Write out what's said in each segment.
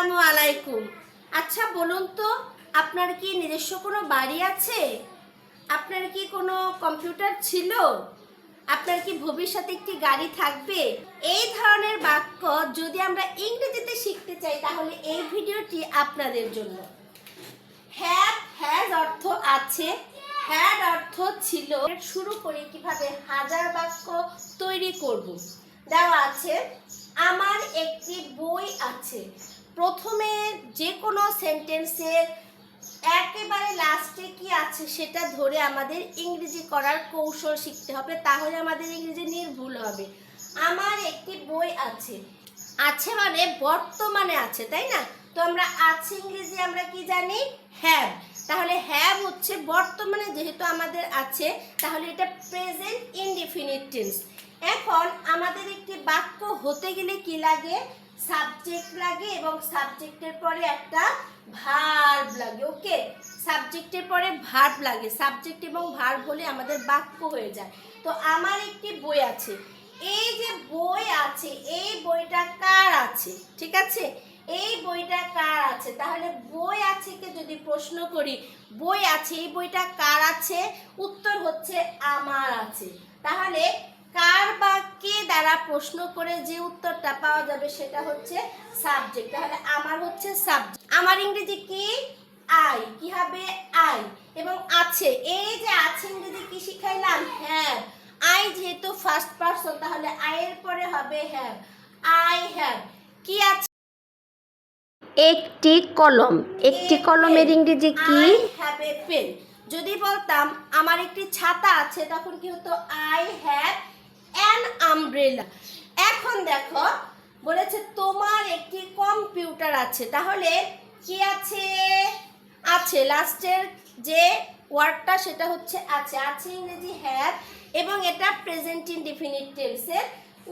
আসসালামু আলাইকুম। আচ্ছা বলুন তো, আপনার কি নিজস্ব কোনো বাড়ি আছে? আপনার কি কোনো কম্পিউটার ছিল? আপনার কি ভবিষ্যতে একটি গাড়ি থাকবে? এই ধরনের বাক্য যদি আমরা ইংরেজিতে শিখতে চাই তাহলে এই ভিডিওটি আপনাদের জন্য। হ্যাভ হ্যাজ অর্থ আছে, হ্যাড অর্থ ছিল। শুরু করি কিভাবে হাজার বাক্য তৈরি করব। দেওয়া আছে আমার একটি বই আছে। প্রথমে যে কোনো সেন্টেন্সের একেবারে লাস্টে কি আছে সেটা ধরে আমাদের ইংরেজি করার কৌশল শিখতে হবে, তাহলে আমাদের ইংরেজি নির্ভুল হবে। আমার একটি বই আছে, আছে মানে বর্তমানে আছে, তাই না? তো আমরা আছে ইংরেজি আমরা কি জানি? হ্যাভ। তাহলে হ্যাভ হচ্ছে বর্তমানে যেহেতু আমাদের আছে, তাহলে এটা প্রেজেন্ট ইনডিফিনিট টেন্স। এখন আমাদের একটি বাক্য হতে গেলে কি লাগে? সাবজেক্ট লাগে এবং সাবজেক্টের পরে একটা ভার্ব লাগে। ওকে, সাবজেক্টের পরে ভার্ব লাগে, সাবজেক্ট এবং ভার্ব হলে আমাদের বাক্য হয়ে যায়। তো আমার একটি বই আছে, এই যে বই আছে, এই বইটা কার আছে? ঠিক আছে, এই বইটা কার আছে? তাহলে বই আছে কে যদি প্রশ্ন করি, বই আছে, এই বইটা কার আছে? উত্তর হচ্ছে আমার আছে। তাহলে কার বা কে দ্বারা প্রশ্ন করে যে উত্তরটা পাওয়া যাবে সেটা হচ্ছে সাবজেক্ট। তাহলে আমার হচ্ছে সাবজেক্ট। আমার ইংরেজি কি? আই। কি হবে? আই। এবং আছে, এই যে আছে ইংরেজি কি শিখাইলাম? হ্যাভ। আই যেহেতু ফার্স্ট পারসন, তাহলে আই এর পরে হবে হ্যাভ। I have. কি আছে? একটি কলম। একটি কলমের ইংরেজি কি? I have a pen. যদি বলতাম আমার একটি ছাতা আছে, তখন কি হতো? I have an umbrella. এখন দেখো বলেছে তোমার একটি কম্পিউটার আছে, তাহলে কি আছে? আছে, লাস্টের যে ওয়ার্ডটা সেটা হচ্ছে আছে। আছে ইংরেজি হ্যাভ এবং এটা প্রেজেন্ট ইনডিফিনিট টেন্সের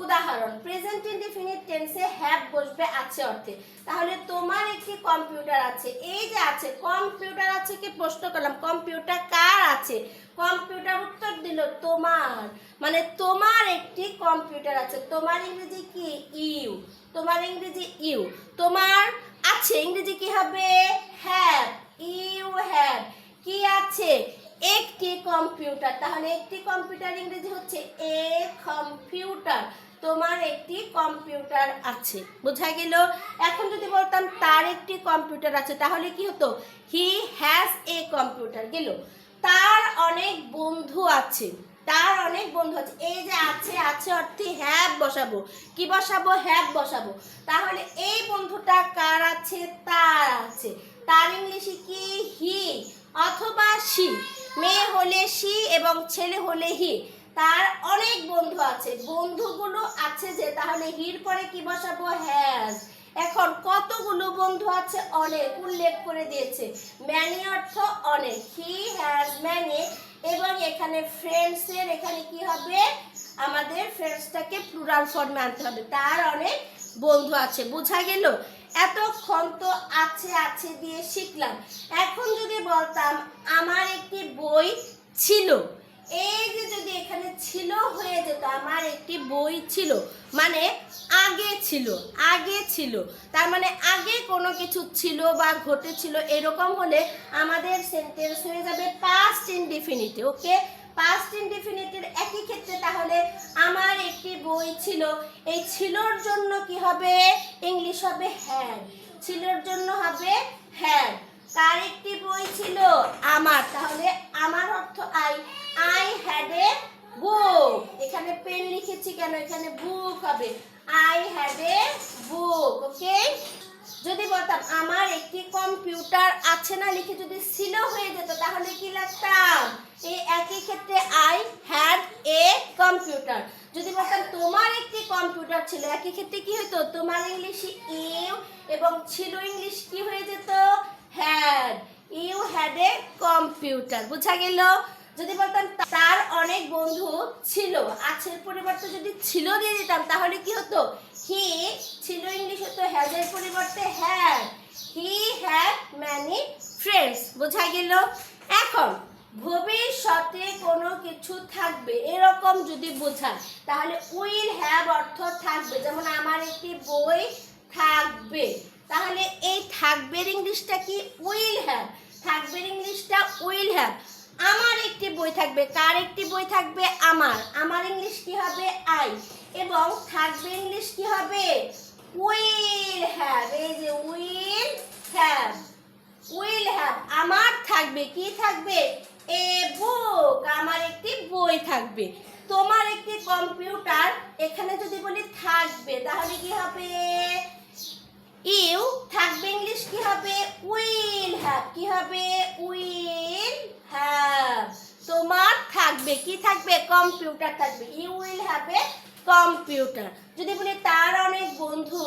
উদাহরণ। প্রেজেন্ট ইনডিফিনিট টেন্সে হ্যাভ বসবে আছে অর্থে। তাহলে তোমার একটি কম্পিউটার আছে, এই যে আছে কম্পিউটার আছে কে প্রশ্ন করলাম, কম্পিউটার কার আছে? কম্পিউটার উত্তর দিল তোমার, মানে তোমার একটি কম্পিউটার আছে। তোমার ইংরেজি কি? ইউ। তোমার ইংরেজি ইউ। তোমার আছে ইংরেজি কি হবে? হ্যাভ। You have. কি আছে? একটি কম্পিউটার। তাহলে একটি কম্পিউটার ইংরেজি হচ্ছে এ কম্পিউটার। তোমার একটি কম্পিউটার আছে। বোঝা গেল? এখন যদি বলতাম তার একটি কম্পিউটার আছে, তাহলে কি হতো? He has a computer. গেল। তার অনেক বন্ধু আছে। তার অনেক বন্ধু আছে, এই যে আছে, আছে অর্থে হ্যাভ বসাবো। কি বসাবো? হ্যাভ বসাবো। তাহলে এই বন্ধুটা কার আছে? তার আছে। তার ইংলিশে কি? হি অথবা সি। মেয়ে হলে সি এবং ছেলে হলে হি। তার অনেক বন্ধু আছে, বন্ধুগুলো আছে যে, তাহলে হির পরে কি বসাবো? হ্যাজ। এখন কতগুলো বন্ধু আছে? অনেক, উল্লেখ করে দিয়েছে। ম্যানি অর্থ অনেক, হি হ্যাজ ম্যানি। এবং এখানে ফ্রেন্ডসের এখানে কি হবে? আমাদের ফ্রেন্ডসটাকে প্লুরাল ফর্মে আনতে হবে। তার অনেক বন্ধু আছে। বোঝা গেল? এতক্ষণ তো আছে আছে দিয়ে শিখলাম। এখন যদি বলতাম আমার একটি বই ছিল, এই যে যদি এখানে ছিল হয়ে যেত আমার একটি বই ছিল, মানে আগে ছিল। আগে ছিল তার মানে আগে কোনো কিছু ছিল বা ঘটেছিল, এরকম হলে আমাদের সেন্টেন্স হয়ে যাবে পাস্ট ইনডিফিনিটে। ওকে, পাস্ট ইনডিফিনিটের একই ক্ষেত্রে তাহলে আমার একটি বই ছিল, এই ছিলর জন্য কি হবে? ইংলিশ হবে হ্যাড। ছিলর জন্য হবে হ্যাড। কার একটি বই ছিল? আমার। তাহলে আমার অর্থ আই। আই হ্যাড এ বুক। এখানে পেন লিখেছি কেন? এখানে বুক হবে। আই হ্যাড এ বুক। ওকে, যদি বলতাম আমার একটি কম্পিউটার আছে না লিখে যদি ছিল হয়ে যেত, তাহলে কি লিখতাম? এই একই ক্ষেত্রে আই হ্যাড এ কম্পিউটার। যদি বলতাম তোমার একটি কম্পিউটার ছিল, একই ক্ষেত্রে কি হতো? তোমার ইংলিশে ইউ এবং ছিল ইংলিশ কি হয়ে যেত? Had. You had a computer. বুঝা গেল? যদি বলতাম তার অনেক বন্ধু ছিল, আছের পরিবর্তে যদি ছিল দিয়ে দিতাম, তাহলে কি হতো? হি ছিল ইংলিশ হতো হ্যাজ এর পরিবর্তে had. He had many friends. বোঝা গেল? এখন ভবিষ্যতে কোনো কিছু থাকবে এরকম যদি বোঝায়, তাহলে উইল হ্যাভ অর্থ থাকবে। যেমন আমার একটি বই থাকবে, তাহলে থাকবে ইংলিশটা কি? Will have. থাকবে ইংলিশটা উইল হ্যাভ। আমার একটি বই থাকবে, কার একটি বই থাকবে? আমার। আমার ইংলিশ কি হবে? আই। এবং থাকবে ইংলিশ কি হবে? Will have. এই যে উইল হ্যাভ, উইল হ্যাভ। আমার থাকবে কি থাকবে? এ বুক। আমার একটি বই থাকবে। তোমার একটি কম্পিউটার, এখানে যদি বলি থাকবে তাহলে কি হবে? ইউ। থাকবে ইংলিশ কি হবে? Will have. কি হবে? Will have. তোমার থাকবে কি থাকবে? কম্পিউটার থাকবে। You will have a computer. যদি বলি তার অনেক বন্ধু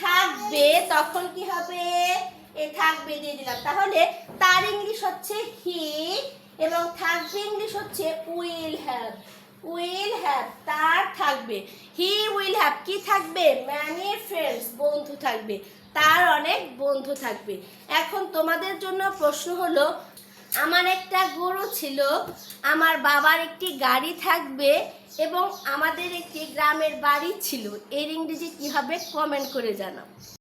থাকবে তখন কি হবে? এ থাকবে দিয়ে দিলাম। তাহলে তার ইংলিশ হচ্ছে হি এবং থাকবে ইংলিশ হচ্ছে উইল হ্যাভ। উইল হ্যাভ, তার থাকবে। হি উইল হ্যাভ কি থাকবে? ম্যানি ফ্রেন্ডস, বন্ধু থাকবে। তার অনেক বন্ধু থাকবে। এখন তোমাদের জন্য প্রশ্ন হলো, আমার একটা গরু ছিল, আমার বাবার একটি গাড়ি থাকবে এবং আমাদের একটি গ্রামের বাড়ি ছিল। এর ইংরেজি কি হবে? কমেন্ট করে জানাও।